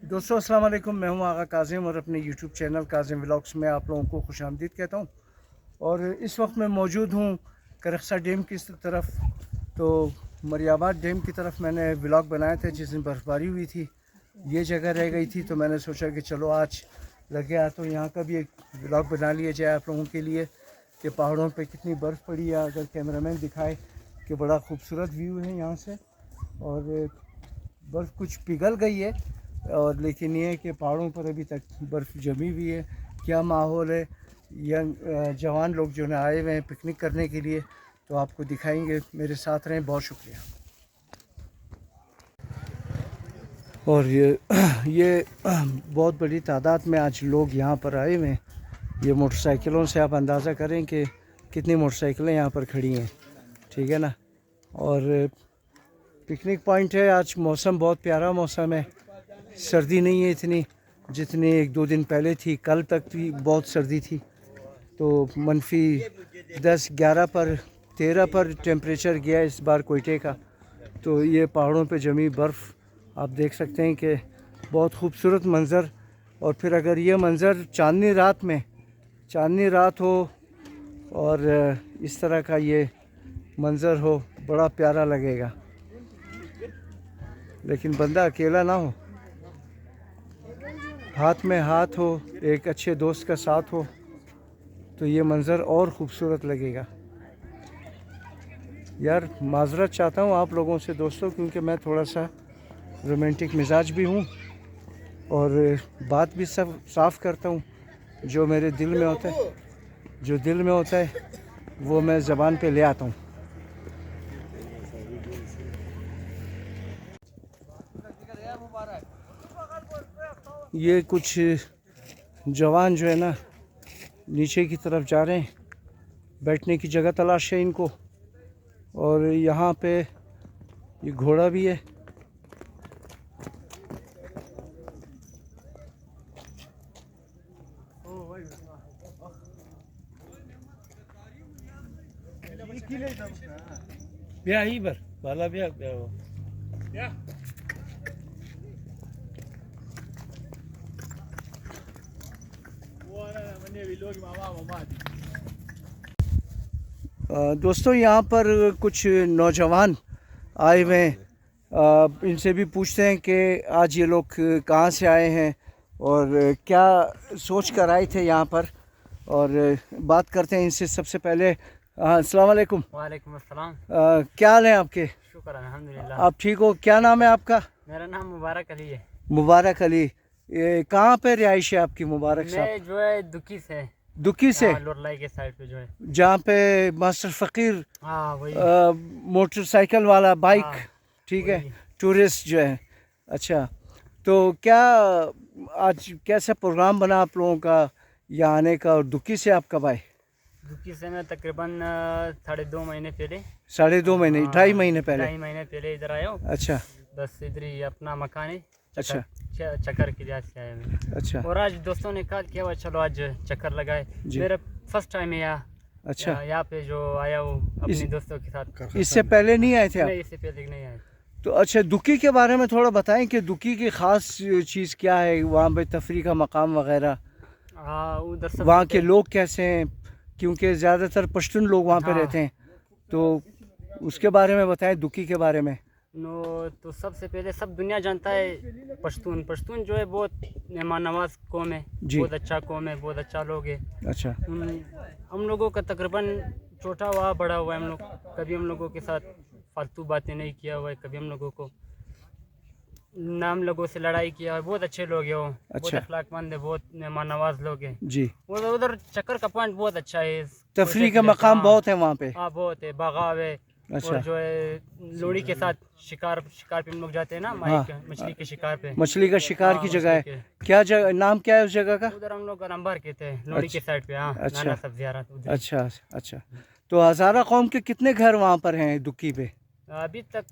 दोस्तों अस्सलाम वालेकुम, मैं हूं आगा काज़िम और अपने यूट्यूब चैनल काज़िम व्लॉग्स में आप लोगों को खुशामदीद कहता हूं। और इस वक्त मैं मौजूद हूं करखसा डैम की तरफ। तो मरियाबाद डैम की तरफ मैंने व्लॉग बनाया था जिस दिन बर्फ़बारी हुई थी। ये जगह रह गई थी तो मैंने सोचा कि चलो आज लग गया तो यहाँ का भी एक व्लॉग बना लिया जाए आप लोगों के लिए कि पहाड़ों पर कितनी बर्फ़ पड़ी है। अगर कैमरामैन दिखाए कि बड़ा खूबसूरत व्यू है यहाँ से, और बर्फ़ कुछ पिघल गई है और लेकिन ये है कि पहाड़ों पर अभी तक बर्फ़ जमी हुई है। क्या माहौल है, यंग जवान लोग जो है आए हुए हैं पिकनिक करने के लिए, तो आपको दिखाएंगे। मेरे साथ रहें, बहुत शुक्रिया। और ये बहुत बड़ी तादाद में आज लोग यहाँ पर आए हुए हैं। ये मोटरसाइकिलों से आप अंदाज़ा करें कि कितनी मोटरसाइकिलें यहाँ पर खड़ी हैं, ठीक है ना। और पिकनिक पॉइंट है। आज मौसम बहुत प्यारा मौसम है, सर्दी नहीं है इतनी जितनी एक दो दिन पहले थी। कल तक भी बहुत सर्दी थी, तो -10, 11 पर 13 पर टेम्परेचर गया इस बार कोयटे का। तो ये पहाड़ों पे जमी बर्फ़ आप देख सकते हैं कि बहुत खूबसूरत मंज़र। और फिर अगर ये मंज़र चांदनी रात हो और इस तरह का ये मंज़र हो, बड़ा प्यारा लगेगा। लेकिन बंदा अकेला ना हो, हाथ में हाथ हो, एक अच्छे दोस्त का साथ हो, तो ये मंज़र और ख़ूबसूरत लगेगा। यार माज़रत चाहता हूँ आप लोगों से दोस्तों, क्योंकि मैं थोड़ा सा रोमांटिक मिजाज भी हूँ और बात भी सब साफ़ करता हूँ। जो मेरे दिल में होता है वो मैं ज़बान पे ले आता हूँ। ये कुछ जवान जो है ना नीचे की तरफ जा रहे हैं, बैठने की जगह तलाश है इनको। और यहाँ पे ये घोड़ा भी है। ब्याह ही बर वाला ब्याह दोस्तों यहाँ पर कुछ नौजवान आए हुए हैं। इनसे भी पूछते हैं कि आज ये लोग कहाँ से आए हैं और क्या सोच कर आए थे यहाँ पर, और बात करते हैं इनसे। सबसे पहले अस्सलाम वालेकुम। वालेकुम अस्सलाम। क्या हाल है आपके? शुक्र अल्हम्दुलिल्लाह। आप ठीक हो? क्या नाम है आपका? मेरा नाम मुबारक अली है। मुबारक अली। ये कहाँ पे रिहाइश है आपकी मुबारक साहब? मैं जो है दुकी से लोरलाई के साइड पे जो है, जहाँ पे मास्टर फ़कीर हाँ वही। मोटरसाइकिल वाला बाइक, हाँ, ठीक है, टूरिस्ट जो है। अच्छा, तो क्या आज कैसा प्रोग्राम बना आप लोगों का यहाँ आने का? और दुकी से आप कब आए? दुकी से मैं तकरीबन 2.5 महीने पहले। 2.5 महीने, 2.5 महीने पहले? 2.5 महीने पहले इधर आया हूँ। अच्छा, बस इधर ही अपना मकान है। अच्छा, चक्कर के लिए से आया मैं। अच्छा, और आज दोस्तों ने कहा कि चलो आज चक्कर लगाए। मेरा फर्स्ट टाइम है यहाँ। अच्छा, यहाँ पे जो आया हूँ अपने दोस्तों के साथ। इससे पहले नहीं आए थे आप? नहीं, इससे पहले नहीं आए। तो अच्छा, दुकी के बारे में थोड़ा बताएं कि दुकी की ख़ास चीज़ क्या है, वहाँ पे तफरी का मकाम वगैरह, उधर वहाँ के लोग कैसे हैं, क्योंकि ज़्यादातर पश्तून लोग वहाँ पे रहते हैं, तो उसके बारे में बताएं, दुकी के बारे में। तो सबसे पहले सब दुनिया जानता है पश्तून जो है बहुत मेहमान नवाज कौम है, बहुत अच्छा कौम है, बहुत अच्छा लोग है। अच्छा, हम लोगों का तकरीबन छोटा हुआ बड़ा हुआ है। हम लोग कभी हम लोगों के साथ फालतू बातें नहीं किया हुआ है, कभी हम लोगों को नाम लोगों से लड़ाई किया है। बहुत अच्छे लोग हैं वो। अच्छा, बहुत अखलाकमंद है, बहुत मेहमान नवाज लोग हैं जी। उधर चक्कर का पॉइंट बहुत अच्छा है, तफरी का मकाम बहुत है वहाँ पे। हाँ बहुत है, बागाव है। अच्छा, और जो है लोड़ी के साथ शिकार पे हम लोग जाते हैं ना, मछली के शिकार पे। मछली का शिकार की जगह है क्या? जगह नाम क्या है उस जगह का? उधर हम लोग गरम्बार कहते हैं, लोड़ी के साइड पे। हाँ, अच्छा, सब। अच्छा, अच्छा। तो हज़ारा कौम के कितने घर वहाँ पर हैं दुकी पे? अभी तक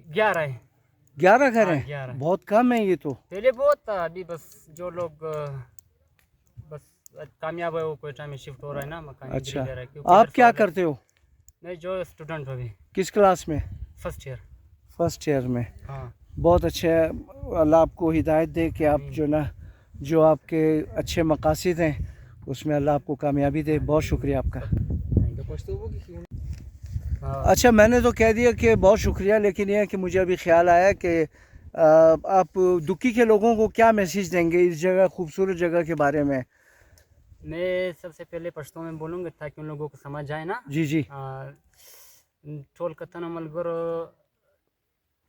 11 है। 11 घर हैं? बहुत कम है ये तो। पहले बहुत था, अभी बस जो लोग बस कामयाब है वो कोयटा में शिफ्ट हो रहा है ना मकान। अच्छा, आप क्या करते हो? मैं जो स्टूडेंट हूँ अभी। किस क्लास में? First year. फर्स्ट ईयर में? हाँ। बहुत अच्छे है। अल्लाह आपको हिदायत दे कि आप जो ना जो आपके अच्छे मकासद हैं उसमें अल्लाह आपको कामयाबी दे। बहुत शुक्रिया आपका। अच्छा, मैंने तो कह दिया कि बहुत शुक्रिया, लेकिन यह है कि मुझे अभी ख्याल आया कि आप दुकी के लोगों को क्या मैसेज देंगे इस जगह, खूबसूरत जगह के बारे में? मैं सबसे पहले पश्तो में बोलूँगा ताकि उन लोगों को समझ आए ना। जी जी। टोल कतन मलगरो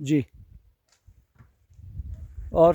जी। और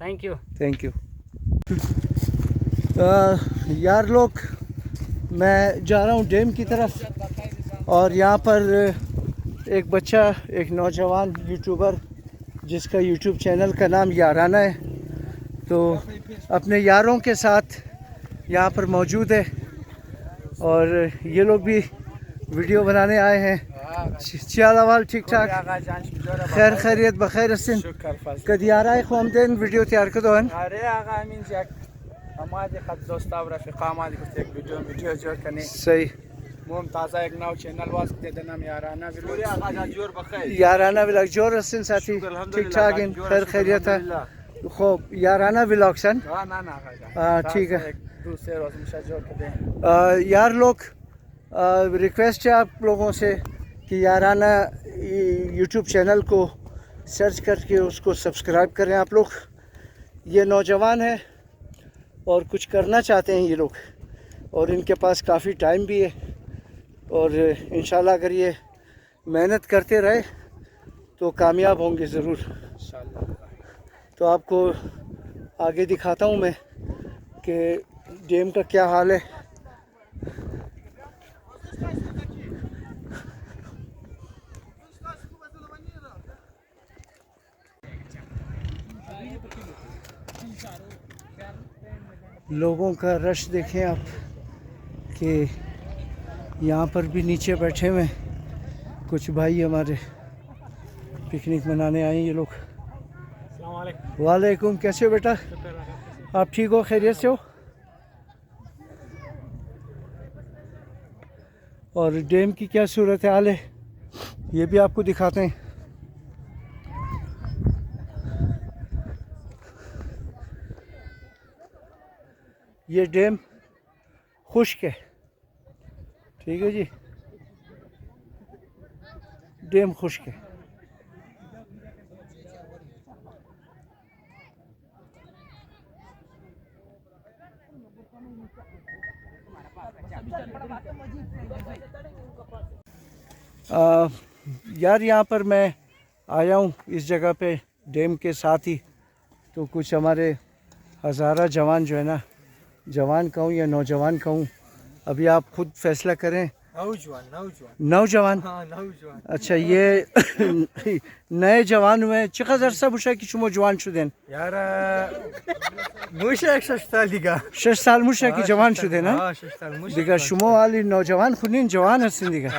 थैंक यू यार लोग, मैं जा रहा हूँ डैम की तरफ और यहाँ पर एक बच्चा, एक नौजवान यूट्यूबर जिसका यूट्यूब चैनल का नाम याराना है, तो अपने यारों के साथ यहाँ पर मौजूद है और ये लोग भी वीडियो बनाने आए हैं. चियालावाल ठीक ठाक खैर खैरियत बखैर हसन कदी आ रहा है खुमदेन वीडियो तैयार कर दो हन. अरे आगा अमीन जैक हमारे खत दोस्ता और रफीका हमारे कुछ एक वीडियो जो करने सही मुमताज़ा एक नौ चैनल वास्ते देना याराना व्लॉग जोर हसन साथी ठीक ठाक इन खैर खैरियत है. खूब याराना व्लॉग सन. हाँ ठीक है. दूसरे रोज जोड़ कर दें. यार लोग, रिक्वेस्ट है आप लोगों से कि याराना यूट्यूब चैनल को सर्च करके उसको सब्सक्राइब करें आप लोग. ये नौजवान है और कुछ करना चाहते हैं ये लोग और इनके पास काफ़ी टाइम भी है और इंशाल्लाह अगर ये मेहनत करते रहे तो कामयाब होंगे ज़रूर. तो आपको आगे दिखाता हूँ मैं कि डैम का क्या हाल है. लोगों का रश देखें आप कि यहाँ पर भी नीचे बैठे हुए कुछ भाई हमारे पिकनिक मनाने आए हैं ये लोग. वालेकुम, कैसे हो बेटा? आप ठीक हो, खैरियत से हो? और डैम की क्या सूरत हाल है ये भी आपको दिखाते हैं. ये डैम खुश्क है, ठीक है जी, डैम खुश्क है. यार यहाँ पर मैं आया हूँ इस जगह पे डैम के साथ ही, तो कुछ हमारे हज़ारा जवान जो है ना, जवान कहूँ या नौजवान कहूँ, अभी आप खुद फैसला करें. नौजवान. अच्छा, ये नए जवान हुए चेक अर्सा बुशा कि शुमो जवान शुदेन यार मुशा 6 साल दिगा 6 साल मुशा की जवान शुदेन. हाँ 6 साल दिगा शुमो वाली नौजवान खुनिन जवान हसन दिगा.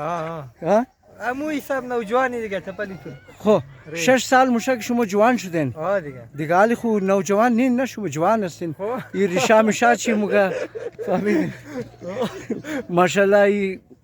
हाँ अमू हिसाब नौजवान दिगा तपली खो 6 साल मुशा की शुमो जवान शुदेन. हाँ दिगा दिगा ali खु नौजवान nin ना शुमो जवान हसन. ये रिशा मिशा ची मुगा माशाल्लाह ये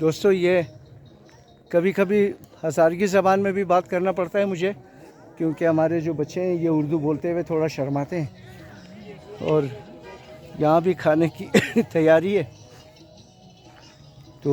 दोस्तों ये कभी कभी हज़ारगी ज़बान में भी बात करना पड़ता है मुझे, क्योंकि हमारे जो बच्चे हैं ये उर्दू बोलते हुए थोड़ा शर्माते हैं। और यहाँ भी खाने की तैयारी है, तो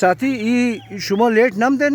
साथी ये शुमो लेट नम दिन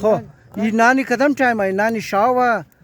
खो ये नानी कदम टाइम है नानी शावा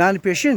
नानी पेशिन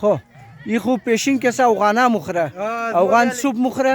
खो ये खूब पेशिन कैसा अफगाना मुखरा अफगान सूप मुखरा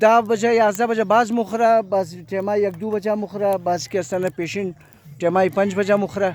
10 बजे 11 बजे बाज मुखरा बाज टेमा 1-2 बजे मुखरा बाज के सने पेशिन टेमा 5 बजे मुखरा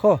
खो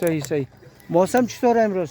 सही सही मौसम चतुर है इमरोज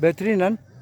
बेहतरीन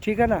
ठीक है ना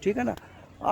ठीक है ना